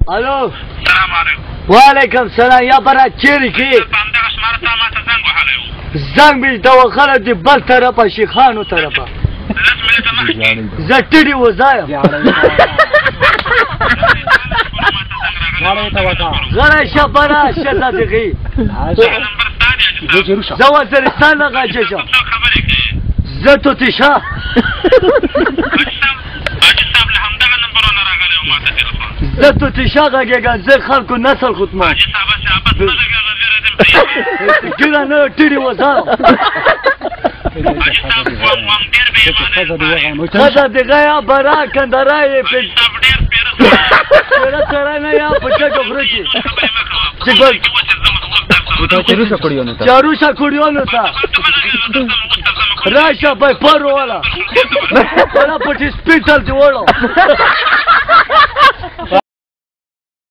الو السلام علیکم. وعلیکم سلام. یا برا چیرې کې همدغه شماره تا ما ته زنګ وهلی و. زنګ مې د وخره د بل طرفه شیخانو طرفه 10 منټه مخکې زه ټیډي وځایم غره شه برا شه صدقې نمبر ستا دی حاجي صاحب. زه وزیرستان نه غاجه شم. څوک خبرې کوي؟ زه توتي شاه حاجي صاحب له همدغه نمبرونه راغلی و ما ته تلیفون. زه توتي شاه غږېږم. زه خلکو نسل ختموم. حاجي صاحب هسې عبث مه غږېږه، زیره دې پرېږدي. ګیره نه ټیډي وځایم. حاجي صاحب وم ډېر بې ایمانه انسان یم. ښځه د غیا برا کندرا یې حاجي صاحب ډېر پیره سره نه یا په چټو غره کې خبرې مه کوه. چې بل چاروشا کړیونو ته چاروشا کړیونو ته راشه په پرو والا ولا په سپیټل دی وړو